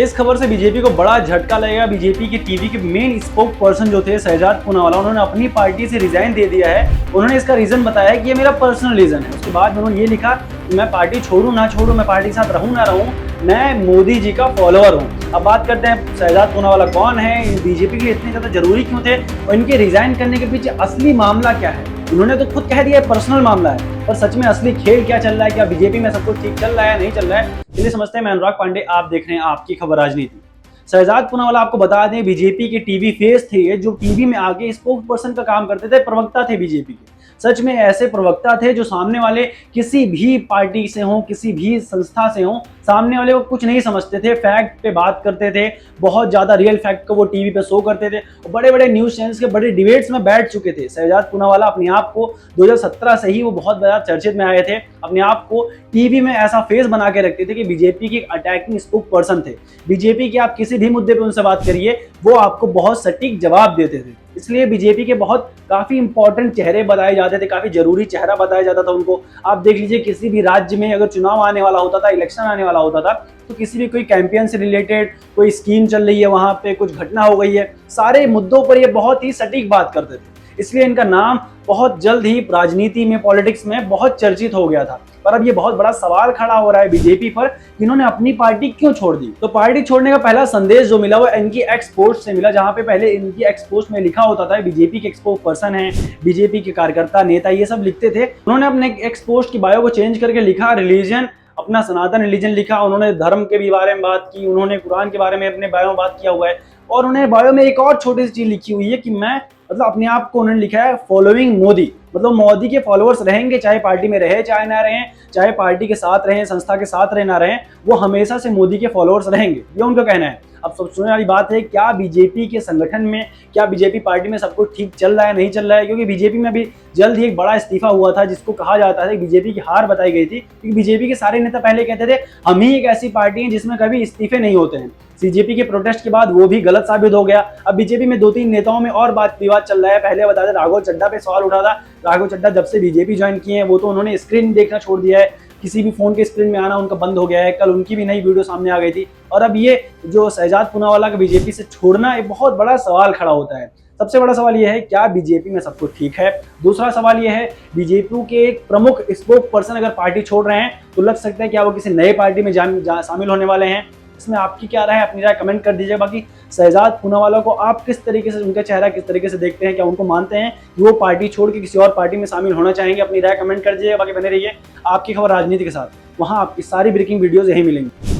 इस खबर से बीजेपी को बड़ा झटका लगेगा। बीजेपी के टीवी के मेन स्पोक पर्सन जो थे शहजाद पूनावाला, उन्होंने अपनी पार्टी से रिजाइन दे दिया है। उन्होंने इसका रीजन बताया कि ये मेरा पर्सनल रीजन है। उसके बाद उन्होंने ये लिखा कि मैं पार्टी छोड़ूं ना छोड़ूं, मैं पार्टी के साथ रहूं ना रहूं, मैं मोदी जी का फॉलोअर हूं। अब बात करते हैं शहजाद पूनावाला कौन है, बीजेपी के लिए इतने ज्यादा जरूरी क्यों थे और इनके रिजाइन करने के पीछे असली मामला क्या है। उन्होंने तो खुद कह दिया है पर्सनल मामला है, पर सच में असली खेल क्या चल रहा है, क्या बीजेपी में सब कुछ ठीक चल रहा है नहीं चल रहा है, चलिए समझते हैं। मैं अनुराग पांडे, आप देख रहे हैं आपकी खबर राजनीति। शहजाद पूनावाला आपको बता दें बीजेपी के टीवी फेस थे, जो टीवी में आगे स्पोक्स पर्सन का काम करते थे, प्रवक्ता थे बीजेपी के। सच में ऐसे प्रवक्ता थे जो सामने वाले किसी भी पार्टी से हों, किसी भी संस्था से हों, सामने वाले को कुछ नहीं समझते थे, फैक्ट पे बात करते थे, बहुत ज्यादा रियल फैक्ट को वो टीवी पे शो करते थे। बड़े बड़े न्यूज चैनल्स के बड़े डिबेट्स में बैठ चुके थे। शहजाद पूनावाला अपने आप को 2017 से ही वो बहुत बड़ा चर्चित में आए थे, अपने आप को टीवी में ऐसा फेस बना के रखते थे कि बीजेपी की अटैकिंग स्पोक पर्सन थे। बीजेपी के आप किसी भी मुद्दे पे उनसे बात करिए, वो आपको बहुत सटीक जवाब देते थे। इसलिए बीजेपी के बहुत काफी इंपॉर्टेंट चेहरे बताए जाते थे, काफी जरूरी चेहरा बताया जाता था उनको। आप देख लीजिए किसी भी राज्य में अगर चुनाव आने वाला होता था, इलेक्शन आने वाला होता था, तो किसी भी कोई कैंपेन से रिलेटेड कोई स्कीम चल रही है, वहां पे कुछ घटना हो गई है, सारे मुद्दों पर ये बहुत ही सटीक बात करते थे। इसलिए इनका नाम बहुत जल्द ही राजनीति में, पॉलिटिक्स में बहुत चर्चित हो गया था। पर अब ये बहुत बड़ा सवाल खड़ा हो रहा है बीजेपी पर कि इन्होंने अपनी पार्टी क्यों छोड़ दी। तो पार्टी छोड़ने का पहला संदेश जो मिला वो इनकी एक्स पोस्ट से मिला, जहां पे पहले इनकी एक्स पोस्ट में लिखा होता था बीजेपी के एक्सपोक पर्सन है, बीजेपी के कार्यकर्ता, नेता, ये सब लिखते थे। उन्होंने अपने एक्स पोस्ट की बायो को चेंज करके लिखा रिलीजन, अपना सनातन रिलीजन लिखा। उन्होंने धर्म के भी बारे में बात की, उन्होंने कुरान के बारे में अपने बायो में बात किया हुआ है। और उन्होंने बायो में एक और छोटी सी चीज लिखी हुई है कि मैं, मतलब अपने आप को उन्होंने लिखा है फॉलोइंग मोदी, मतलब मोदी के फॉलोअर्स रहेंगे, चाहे पार्टी में रहे चाहे ना रहें, चाहे पार्टी के साथ रहें, संस्था के साथ रहे ना रहें, वो हमेशा से मोदी के फॉलोअर्स रहेंगे, ये उनका कहना है। अब सब सुनने वाली बात है, क्या बीजेपी के संगठन में, क्या बीजेपी पार्टी में सब कुछ ठीक चल रहा है नहीं चल रहा है। क्योंकि बीजेपी में अभी जल्द ही एक बड़ा इस्तीफा हुआ था, जिसको कहा जाता है बीजेपी की हार बताई गई थी, क्योंकि बीजेपी के सारे नेता पहले कहते थे हम ही एक ऐसी पार्टी है जिसमें कभी इस्तीफे नहीं होते हैं। सीजेपी के प्रोटेस्ट के बाद वो भी गलत साबित हो गया। अब बीजेपी में 2-3 नेताओं में और बात विवाद चल रहा है। पहले बता दें राघव चड्ढा पे सवाल उठा था। राघव चड्ढा जब से बीजेपी ज्वाइन किए हैं वो तो उन्होंने स्क्रीन देखना छोड़ दिया है, किसी भी फोन के स्क्रीन में आना उनका बंद हो गया है। कल उनकी भी नई वीडियो सामने आ गई थी। और अब ये जो शहजाद पूनावाला का बीजेपी से छोड़ना एक बहुत बड़ा सवाल खड़ा होता है। सबसे बड़ा सवाल यह है, क्या बीजेपी में सब कुछ ठीक है। दूसरा सवाल यह है, बीजेपी के एक प्रमुख स्पोक पर्सन अगर पार्टी छोड़ रहे हैं तो लग सकता है क्या वो किसी नए पार्टी में शामिल होने वाले हैं। इसमें आपकी क्या राय है, अपनी राय कमेंट कर दीजिए। बाकी शहजाद पूनावाला को आप किस तरीके से, उनका चेहरा किस तरीके से देखते हैं, क्या उनको मानते हैं कि वो पार्टी छोड़ के किसी और पार्टी में शामिल होना चाहेंगे, अपनी राय कमेंट कर दीजिए। बाकी बने रहिए आपकी खबर राजनीति के साथ, वहां आपकी सारी ब्रेकिंग वीडियोस यही मिलेंगी।